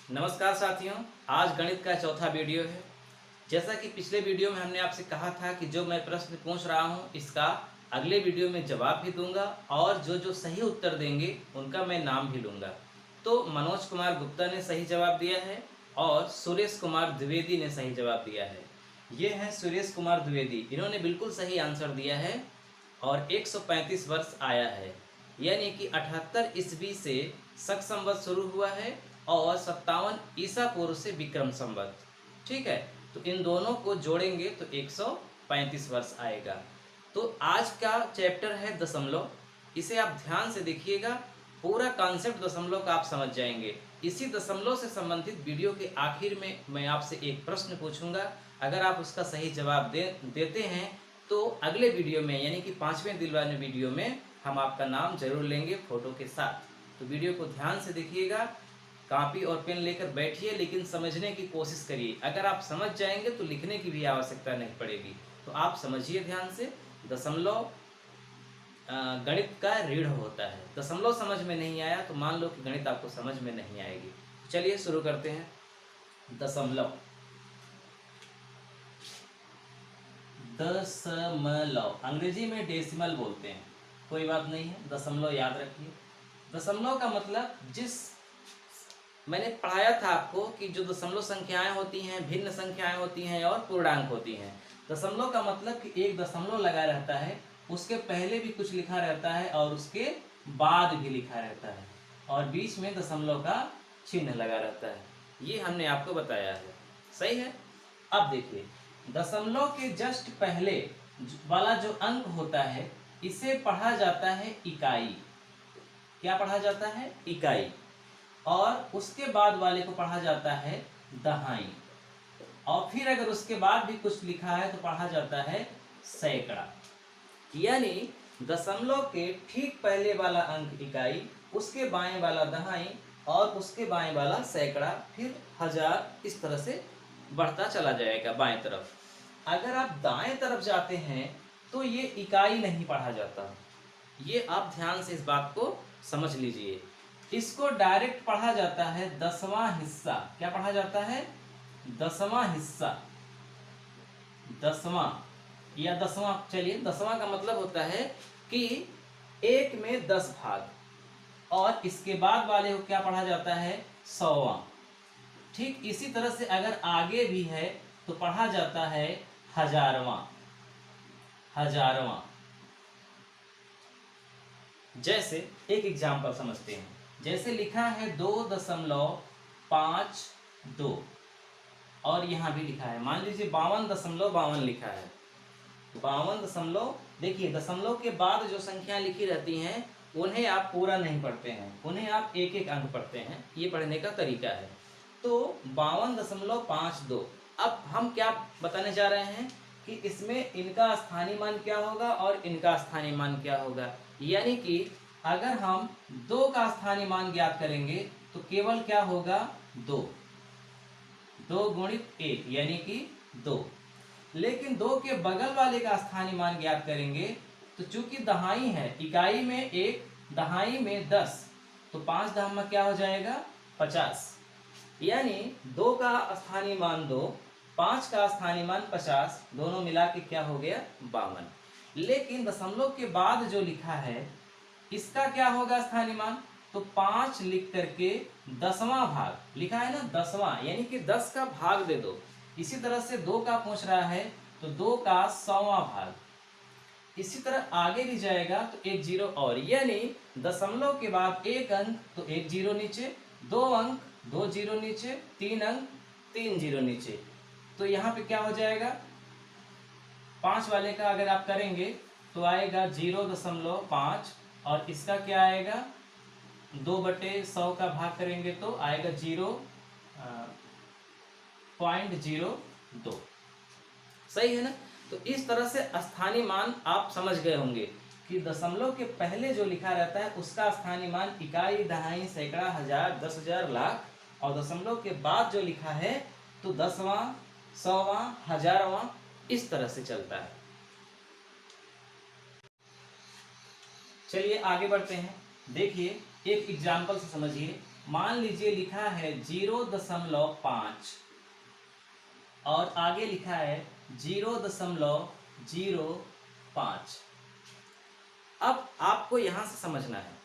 नमस्कार साथियों, आज गणित का चौथा वीडियो है। जैसा कि पिछले वीडियो में हमने आपसे कहा था कि जो मैं प्रश्न पूछ रहा हूं इसका अगले वीडियो में जवाब भी दूंगा और जो जो सही उत्तर देंगे उनका मैं नाम भी लूंगा। तो मनोज कुमार गुप्ता ने सही जवाब दिया है और सुरेश कुमार द्विवेदी ने सही जवाब दिया है। ये हैं सुरेश कुमार द्विवेदी, इन्होंने बिल्कुल सही आंसर दिया है और 135 वर्ष आया है, यानी कि 78 ईस्वी से शक संवत शुरू हुआ है और 57 ईसा पूर्व से विक्रम संवत। ठीक है, तो इन दोनों को जोड़ेंगे तो 135 वर्ष आएगा। तो आज का चैप्टर है दशमलव, इसे आप ध्यान से देखिएगा, पूरा कॉन्सेप्ट दशमलव का आप समझ जाएंगे। इसी दशमलव से संबंधित वीडियो के आखिर में मैं आपसे एक प्रश्न पूछूंगा, अगर आप उसका सही जवाब देते हैं तो अगले वीडियो में यानी कि 5वें दिन वाले वीडियो में हम आपका नाम जरूर लेंगे फोटो के साथ। तो वीडियो को ध्यान से देखिएगा, कॉपी और पेन लेकर बैठिए, लेकिन समझने की कोशिश करिए। अगर आप समझ जाएंगे तो लिखने की भी आवश्यकता नहीं पड़ेगी। तो आप समझिए ध्यान से, दशमलव गणित का रीढ़ होता है। दशमलव समझ में नहीं आया तो मान लो कि गणित आपको समझ में नहीं आएगी। चलिए शुरू करते हैं। दशमलव, दशमलव अंग्रेजी में डेसिमल बोलते हैं, कोई बात नहीं है, दशमलव याद रखिए। दशमलव का मतलब, जिस मैंने पढ़ाया था आपको कि जो दशमलव संख्याएं होती हैं, भिन्न संख्याएं होती हैं और पूर्णांक होती हैं। दशमलव का मतलब कि एक दशमलव लगा रहता है, उसके पहले भी कुछ लिखा रहता है और उसके बाद भी लिखा रहता है और बीच में दशमलव का चिन्ह लगा रहता है। ये हमने आपको बताया है, सही है। अब देखिए, दशमलव के जस्ट पहले वाला जो अंक होता है इसे पढ़ा जाता है इकाई। क्या पढ़ा जाता है? इकाई। और उसके बाद वाले को पढ़ा जाता है दहाई, और फिर अगर उसके बाद भी कुछ लिखा है तो पढ़ा जाता है सैकड़ा। यानी दशमलव के ठीक पहले वाला अंक इकाई, उसके बाएं वाला दहाई और उसके बाएं वाला सैकड़ा, फिर हजार, इस तरह से बढ़ता चला जाएगा बाएं तरफ। अगर आप दाएं तरफ जाते हैं तो ये इकाई नहीं पढ़ा जाता। ये आप ध्यान से इस बात को समझ लीजिए। इसको डायरेक्ट पढ़ा जाता है दसवां हिस्सा। क्या पढ़ा जाता है? दसवां हिस्सा। दसवां या दसवां, चलिए, दसवां का मतलब होता है कि 1 में 10 भाग, और इसके बाद वाले को क्या पढ़ा जाता है? 100वां। ठीक इसी तरह से अगर आगे भी है तो पढ़ा जाता है हजारवां। हजारवां। जैसे एक एग्जाम्पल समझते हैं, जैसे लिखा है 2.52 और यहाँ भी लिखा है, मान लीजिए 52.52 लिखा है। 52 देखिए, दशमलव के बाद जो संख्या लिखी रहती हैं उन्हें आप पूरा नहीं पढ़ते हैं, उन्हें आप एक एक अंक पढ़ते हैं। ये पढ़ने का तरीका है। तो 52.52। अब हम क्या बताने जा रहे हैं कि इसमें इनका स्थानीय मान क्या होगा और इनका स्थानीय मान क्या होगा। यानी कि अगर हम 2 का स्थानीय मान ज्ञात करेंगे तो केवल क्या होगा? 2। 2 गुणित 1 यानी कि 2। लेकिन 2 के बगल वाले का स्थानीय मान ज्ञात करेंगे तो चूंकि दहाई है, इकाई में 1, दहाई में 10, तो 5 दहाई क्या हो जाएगा? 50। यानी 2 का स्थानीय मान 2, 5 का स्थानीय मान 50, दोनों मिला के क्या हो गया? 52। लेकिन दशमलव के बाद जो लिखा है इसका क्या होगा स्थानीय मान? तो 5 लिख करके 10वां भाग लिखा है ना, 10वां, यानी कि 10 का भाग दे दो। इसी तरह से 2 का पूछ रहा है तो 2 का 100वां भाग। इसी तरह आगे भी जाएगा तो एक जीरो और, यानी दशमलव के बाद एक अंक तो एक जीरो नीचे, 2 अंक 2 जीरो नीचे, 3 अंक 3 जीरो नीचे। तो यहाँ पे क्या हो जाएगा? 5 वाले का अगर आप करेंगे तो आएगा 0.5, और इसका क्या आएगा? 2/100 का भाग करेंगे तो आएगा 0.02। सही है ना? तो इस तरह से स्थानीय मान आप समझ गए होंगे कि दशमलव के पहले जो लिखा रहता है उसका स्थानीय मान इकाई, दहाई, सैकड़ा, हजार, 10,000, लाख, और दशमलव के बाद जो लिखा है तो 10वां, 100वां, हजारवां, इस तरह से चलता है। चलिए आगे बढ़ते हैं। देखिए, एक एग्जाम्पल से समझिए। मान लीजिए लिखा है 0.5 और आगे लिखा है 0.05। अब आपको यहां से समझना है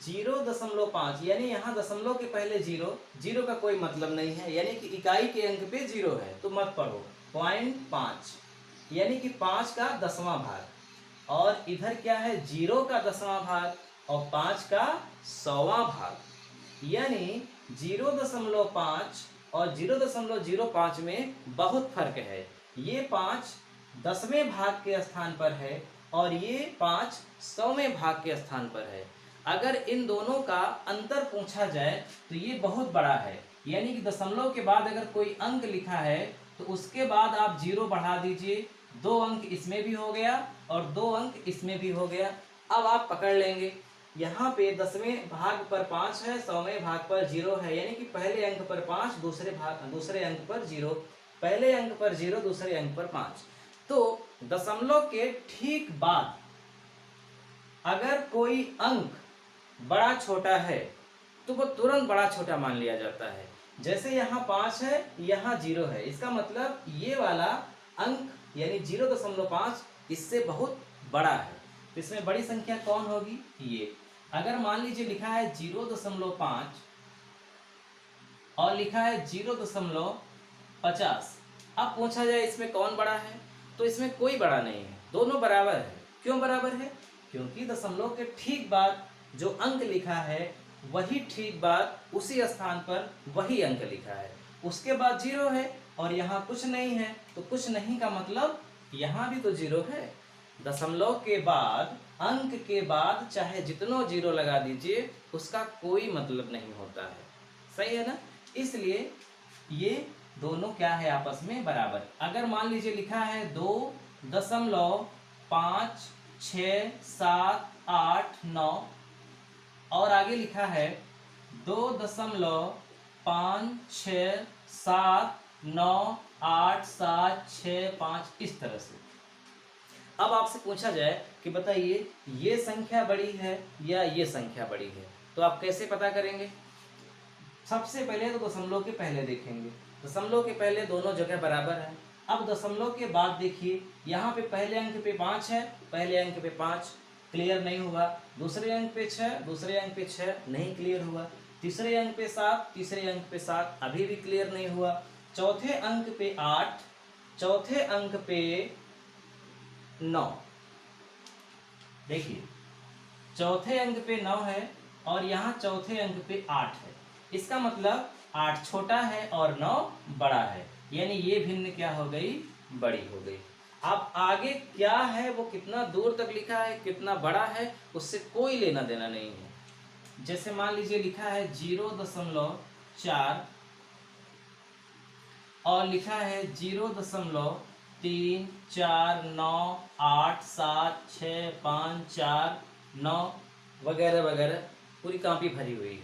0.5 यानी यहाँ दशमलव के पहले जीरो, जीरो का कोई मतलब नहीं है, यानी कि इकाई के अंक पे जीरो है तो मत पढ़ो। 0.5 यानी कि 5 का 10वां भाग, और इधर क्या है 0 का 10वां भाग और 5 का 100वां भाग, यानी 0.5 और 0.05 में बहुत फर्क है। ये 5 10वें भाग के स्थान पर है और ये 5 100वें भाग के स्थान पर है। अगर इन दोनों का अंतर पूछा जाए तो ये बहुत बड़ा है, यानी कि दशमलव के बाद अगर कोई अंक लिखा है तो उसके बाद आप 0 बढ़ा दीजिए, 2 अंक इसमें भी हो गया और 2 अंक इसमें भी हो गया। अब आप पकड़ लेंगे यहाँ पे 10वें भाग पर 5 है, 100वें भाग पर 0 है, यानी कि पहले अंक पर 5, दूसरे अंक पर 0, पहले अंक पर 0, दूसरे अंक पर 5। तो दशमलव के ठीक बाद अगर कोई अंक बड़ा छोटा है तो वो तुरंत बड़ा छोटा मान लिया जाता है। जैसे यहाँ 5 है, यहाँ 0 है, इसका मतलब ये वाला अंक यानी 0.5 इससे बहुत बड़ा है। तो इसमें बड़ी संख्या कौन होगी? ये। अगर मान लीजिए लिखा है 0.5 और लिखा है 0.50, अब पूछा जाए इसमें कौन बड़ा है, तो इसमें कोई बड़ा नहीं है, दोनों बराबर है। क्यों बराबर है? क्योंकि दशमलव के ठीक बाद जो अंक लिखा है वही ठीक बाद उसी स्थान पर वही अंक लिखा है, उसके बाद 0 है और यहाँ कुछ नहीं है, तो कुछ नहीं का मतलब यहाँ भी तो 0 है। दशमलव के बाद अंक के बाद चाहे जितनों 0 लगा दीजिए उसका कोई मतलब नहीं होता है। सही है ना? इसलिए ये दोनों क्या है आपस में बराबर। अगर मान लीजिए लिखा है 2.5678 और आगे लिखा है 2.56798765, इस तरह से। अब आपसे पूछा जाए कि बताइए ये संख्या बड़ी है या ये संख्या बड़ी है, तो आप कैसे पता करेंगे? सबसे पहले तो दशमलव के पहले देखेंगे, दशमलव के पहले दोनों जगह बराबर है। अब दशमलव के बाद देखिए यहाँ पे पहले अंक पे 5 है, पहले अंक पे 5 क्लियर नहीं हुआ, दूसरे अंक पे 6, दूसरे अंक पे 6 नहीं क्लियर हुआ, तीसरे अंक पे 7, तीसरे अंक पे 7 अभी भी क्लियर नहीं हुआ, चौथे अंक पे 8, चौथे अंक पे 9। देखिए चौथे अंक पे 9 है और यहाँ चौथे अंक पे 8 है, इसका मतलब 8 छोटा है और 9 बड़ा है, यानी ये भिन्न क्या हो गई? बड़ी हो गई। अब आगे क्या है वो कितना दूर तक लिखा है, कितना बड़ा है, उससे कोई लेना देना नहीं है। जैसे मान लीजिए लिखा है 0.4 और लिखा है 0.349876549 वगैरह वगैरह, पूरी कॉपी भरी हुई है।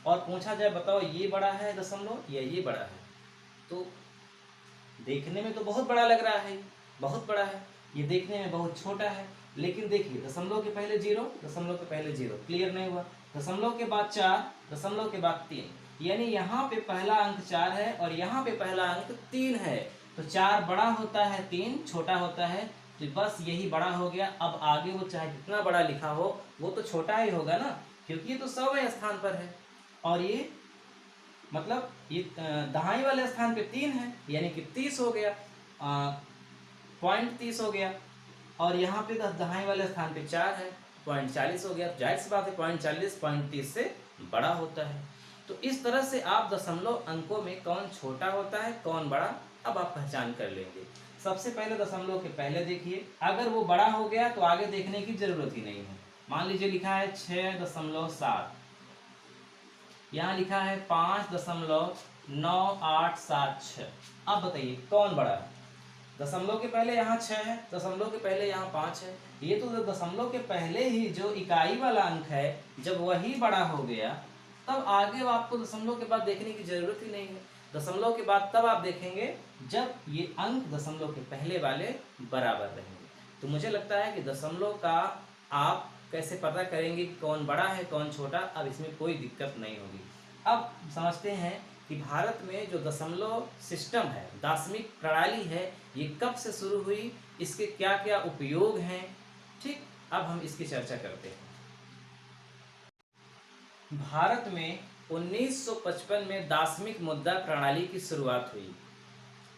और पूछा जाए बताओ ये बड़ा है दशमलव या ये बड़ा है, तो देखने में तो बहुत बड़ा लग रहा है, बहुत बड़ा है, ये देखने में बहुत छोटा है। लेकिन देखिए दशमलव के पहले 0, दशमलव के पहले 0 क्लियर नहीं हुआ, दशमलव के बाद 4, दशमलव के बाद 3, यानी यहाँ पे पहला अंक 4 है और यहाँ पे पहला अंक 3 है, तो 4 बड़ा होता है, 3 छोटा होता है, तो बस यही बड़ा हो गया। अब आगे वो चाहे कितना बड़ा लिखा हो वो तो छोटा ही होगा ना, क्योंकि ये तो 100वें स्थान पर है और ये मतलब ये दहाई वाले स्थान पे 3 है, यानी कि 30 हो गया, 0.30 हो गया, और यहाँ पे दहाई वाले स्थान पे 4 है, 0.40 हो गया। जाहिर सी बात है 0.40 0.30 से बड़ा होता है। तो इस तरह से आप दशमलव अंकों में कौन छोटा होता है कौन बड़ा अब आप पहचान कर लेंगे। सबसे पहले दशमलव के पहले देखिए, अगर वो बड़ा हो गया तो आगे देखने की जरूरत ही नहीं है। मान लीजिए लिखा है 6.7, यहाँ लिखा है 5.9876। अब बताइए कौन बड़ा है? दशमलव के पहले यहाँ 6 है, दशमलव के पहले यहाँ 5 है, ये तो दशमलव के पहले ही जो इकाई वाला अंक है जब वही बड़ा हो गया तब आगे आपको दशमलव के बाद देखने की जरूरत ही नहीं है। दशमलव के बाद तब आप देखेंगे जब ये अंक दशमलव के पहले वाले बराबर रहेंगे। तो मुझे लगता है कि दशमलव का आप कैसे पता करेंगे कि कौन बड़ा है कौन छोटा, अब इसमें कोई दिक्कत नहीं होगी। अब समझते हैं कि भारत में जो दशमलव सिस्टम है, दाशमिक प्रणाली है, ये कब से शुरू हुई, इसके क्या क्या उपयोग हैं। ठीक, अब हम इसकी चर्चा करते हैं। भारत में 1955 में दाशमिक मुद्रा प्रणाली की शुरुआत हुई।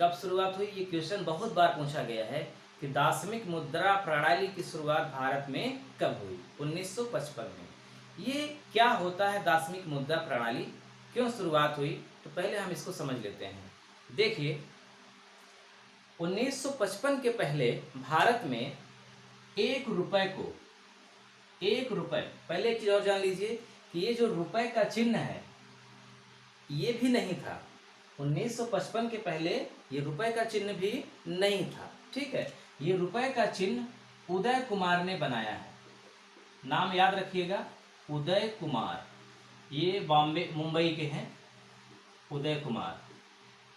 कब शुरुआत हुई, ये क्वेश्चन बहुत बार पूछा गया है कि दाशमिक मुद्रा प्रणाली की शुरुआत भारत में कब हुई। 1955 में। ये क्या होता है दाशमिक मुद्रा प्रणाली, क्यों शुरुआत हुई, तो पहले हम इसको समझ लेते हैं। देखिए, 1955 के पहले भारत में 1 रुपए को, 1 रुपए, पहले एक चीज और जान लीजिए कि ये जो रुपए का चिन्ह है ये भी नहीं था। 1955 के पहले ये रुपए का चिन्ह भी नहीं था। ठीक है, ये रुपए का चिन्ह उदय कुमार ने बनाया है। नाम याद रखिएगा, उदय कुमार। ये बॉम्बे मुंबई के हैं, उदय कुमार।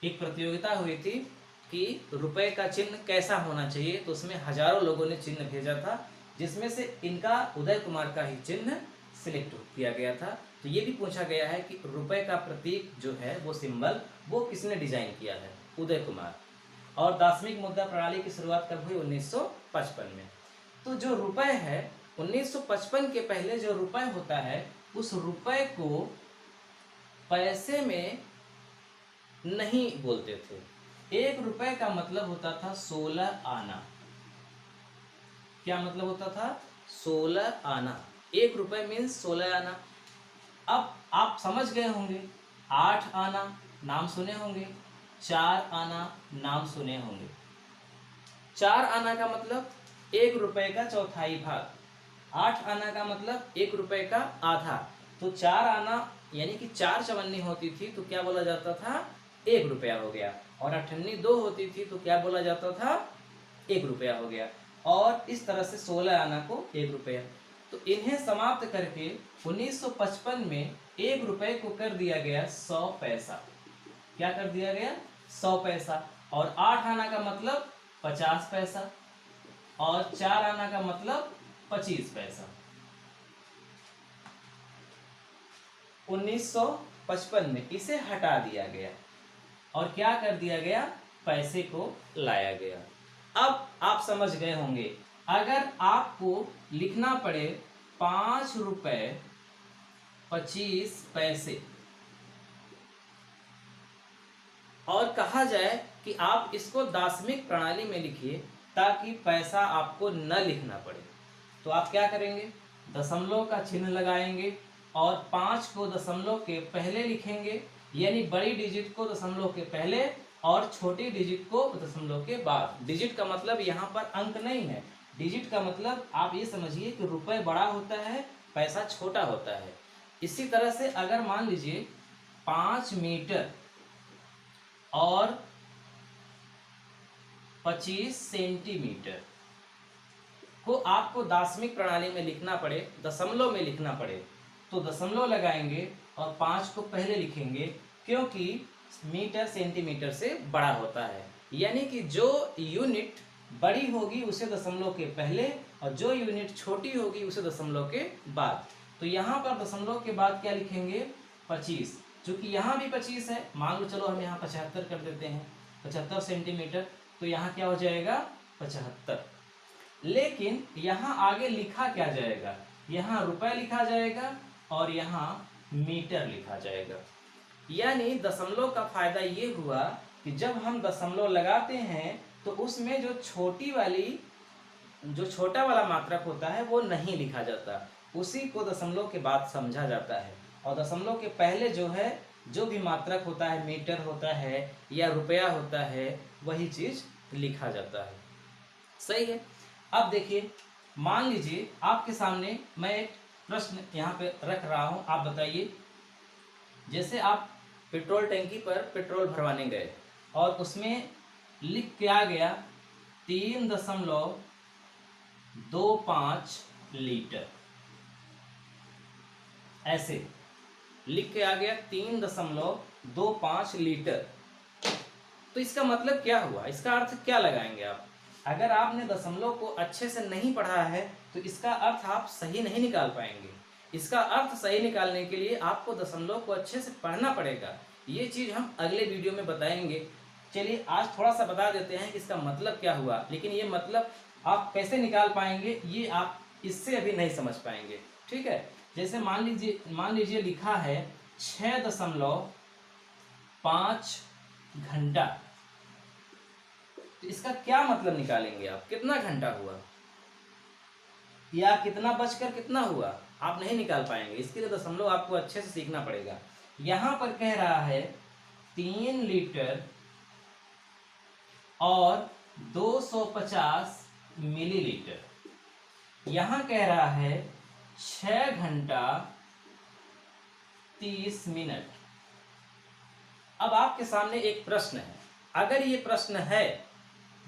एक प्रतियोगिता हुई थी कि रुपए का चिन्ह कैसा होना चाहिए, तो उसमें हजारों लोगों ने चिन्ह भेजा था, जिसमें से इनका उदय कुमार का ही चिन्ह सिलेक्ट किया गया था। तो ये भी पूछा गया है कि रुपए का प्रतीक जो है, वो सिंबल, वो किसने डिजाइन किया है, उदय कुमार। और दाशमिक मुद्रा प्रणाली की शुरुआत कब हुई, 1955 में। तो जो रुपए है, 1955 के पहले जो रुपए होता है, उस रुपए को पैसे में नहीं बोलते थे। 1 रुपए का मतलब होता था 16 आना। क्या मतलब होता था, 16 आना। 1 रुपए मीन्स 16 आना। अब आप समझ गए होंगे, 8 आना नाम सुने होंगे, 4 आना नाम सुने होंगे। 4 आना का मतलब 1 रुपए का चौथाई भाग, 8 आना का मतलब 1 रुपए का आधा। तो 4 आना यानी कि 4 चवन्नी होती थी तो क्या बोला जाता था, 1 रुपया हो गया। और अठन्नी 2 होती थी तो क्या बोला जाता था, 1 रुपया हो गया। और इस तरह से 16 आना को 1 रुपया। तो इन्हें समाप्त करके 1955 में 1 रुपए को कर दिया गया 100 पैसा। क्या कर दिया गया, 100 पैसा। और 8 आना का मतलब 50 पैसा, और 4 आना का मतलब 25 पैसा। 1955 में इसे हटा दिया गया और क्या कर दिया गया, पैसे को लाया गया। अब आप समझ गए होंगे, अगर आपको लिखना पड़े 5 रुपए 25 पैसे और कहा जाए कि आप इसको दाशमिक प्रणाली में लिखिए ताकि पैसा आपको न लिखना पड़े, तो आप क्या करेंगे, दशमलव का चिन्ह लगाएंगे और 5 को दशमलव के पहले लिखेंगे, यानी बड़ी डिजिट को दशमलव के पहले और छोटी डिजिट को दशमलव के बाद। डिजिट का मतलब यहाँ पर अंक नहीं है, डिजिट का मतलब आप ये समझिए कि रुपए बड़ा होता है, पैसा छोटा होता है। इसी तरह से अगर मान लीजिए 5 मीटर और 25 सेंटीमीटर को आपको दाशमिक प्रणाली में लिखना पड़े, दशमलव में लिखना पड़े, तो दशमलव लगाएंगे और 5 को पहले लिखेंगे, क्योंकि मीटर सेंटीमीटर से बड़ा होता है। यानी कि जो यूनिट बड़ी होगी उसे दशमलव के पहले और जो यूनिट छोटी होगी उसे दशमलव के बाद। तो यहाँ पर दशमलव के बाद क्या लिखेंगे, 25। चूंकि यहाँ भी 25 है, मान लो चलो हम यहाँ 75 कर देते हैं, 75 सेंटीमीटर, तो यहाँ क्या हो जाएगा, 75। लेकिन यहाँ आगे लिखा क्या जाएगा, यहाँ रुपए लिखा जाएगा और यहाँ मीटर लिखा जाएगा। यानी दशमलव का फायदा ये हुआ कि जब हम दशमलव लगाते हैं तो उसमें जो छोटा वाला मात्रक होता है वो नहीं लिखा जाता, उसी को दशमलव के बाद समझा जाता है। और दशमलव के पहले जो है, जो भी मात्रक होता है, मीटर होता है या रुपया होता है, वही चीज लिखा जाता है। सही है। अब देखिए, मान लीजिए आपके सामने मैं एक प्रश्न यहाँ पे रख रहा हूँ, आप बताइए। जैसे आप पेट्रोल टंकी पर पेट्रोल भरवाने गए और उसमें लिख के आ गया 3.25 लीटर, ऐसे लिख के आ गया 3.25 लीटर। तो इसका मतलब क्या हुआ, इसका अर्थ क्या लगाएंगे आप। अगर आपने दशमलव को अच्छे से नहीं पढ़ा है तो इसका अर्थ आप सही नहीं निकाल पाएंगे। इसका अर्थ सही निकालने के लिए आपको दशमलव को अच्छे से पढ़ना पड़ेगा। ये चीज़ हम अगले वीडियो में बताएंगे। चलिए आज थोड़ा सा बता देते हैं कि इसका मतलब क्या हुआ, लेकिन ये मतलब आप कैसे निकाल पाएंगे ये आप इससे अभी नहीं समझ पाएंगे। ठीक है, जैसे मान लीजिए लिखा है 6.5 घंटा, तो इसका क्या मतलब निकालेंगे आप, कितना घंटा हुआ या कितना बचकर कितना हुआ, आप नहीं निकाल पाएंगे। इसके लिए दशमलव आपको अच्छे से सीखना पड़ेगा। यहां पर कह रहा है 3 लीटर और 250 मिलीलीटर, यहां कह रहा है 6 घंटा 30 मिनट। अब आपके सामने एक प्रश्न है। अगर ये प्रश्न है,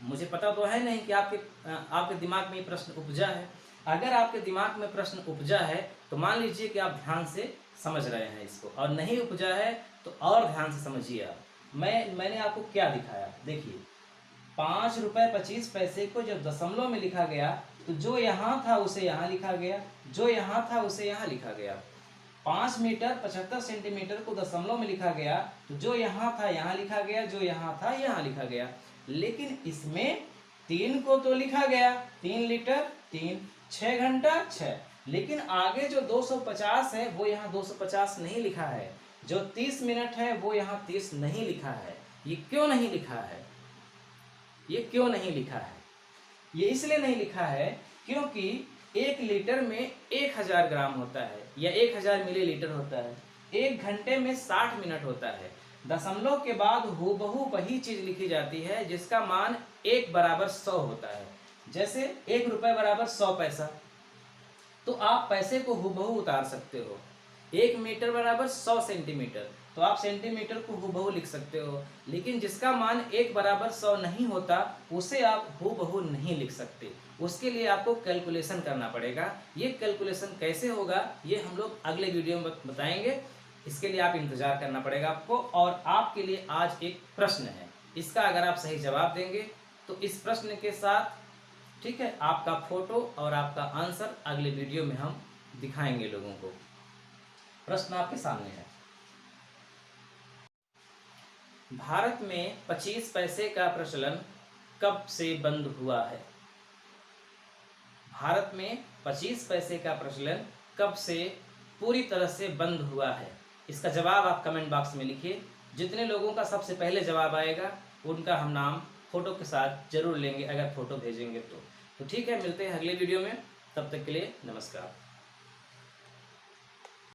मुझे पता तो है नहीं कि आपके दिमाग में ये प्रश्न उपजा है। अगर आपके दिमाग में प्रश्न उपजा है तो मान लीजिए कि आप ध्यान से समझ रहे हैं इसको, और नहीं उपजा है तो और ध्यान से समझिए आप। मैंने आपको क्या दिखाया, देखिए 5 रुपये 25 पैसे को जब दशमलव में लिखा गया तो जो यहाँ था उसे यहाँ लिखा गया, जो यहाँ था उसे यहाँ लिखा गया। 5 मीटर 75 सेंटीमीटर को दशमलव में लिखा गया तो जो यहाँ था यहाँ लिखा गया, जो यहाँ था यहाँ लिखा गया। लेकिन इसमें 3 को तो लिखा गया, 3 लीटर 3, 6 घंटा 6, लेकिन आगे जो 250 है वो यहाँ 250 नहीं लिखा है, जो 30 मिनट है वो यहाँ 30 नहीं लिखा है। ये क्यों नहीं लिखा है, ये क्यों नहीं लिखा है? ये इसलिए नहीं लिखा है क्योंकि 1 लीटर में 1000 ग्राम होता है या 1000 मिलीलीटर होता है। 1 घंटे में 60 मिनट होता है। दशमलव के बाद हूबहू वही चीज लिखी जाती है जिसका मान 1 बराबर 100 होता है। जैसे 1 रुपये बराबर 100 पैसा, तो आप पैसे को हूबहू उतार सकते हो। 1 मीटर बराबर 100 सेंटीमीटर, तो आप सेंटीमीटर को हूबहू लिख सकते हो। लेकिन जिसका मान 1 बराबर 100 नहीं होता उसे आप हूबहू नहीं लिख सकते। उसके लिए आपको कैलकुलेशन करना पड़ेगा। ये कैलकुलेशन कैसे होगा ये हम लोग अगले वीडियो में बताएंगे। इसके लिए आप इंतजार करना पड़ेगा आपको। और आपके लिए आज एक प्रश्न है, इसका अगर आप सही जवाब देंगे तो इस प्रश्न के साथ, ठीक है, आपका फोटो और आपका आंसर अगले वीडियो में हम दिखाएंगे लोगों को। प्रश्न आपके सामने है, भारत में 25 पैसे का प्रचलन कब से बंद हुआ है? भारत में 25 पैसे का प्रचलन कब से पूरी तरह से बंद हुआ है? इसका जवाब आप कमेंट बॉक्स में लिखिए। जितने लोगों का सबसे पहले जवाब आएगा उनका हम नाम फोटो के साथ जरूर लेंगे, अगर फोटो भेजेंगे तो ठीक है, मिलते हैं अगले वीडियो में। तब तक के लिए नमस्कार।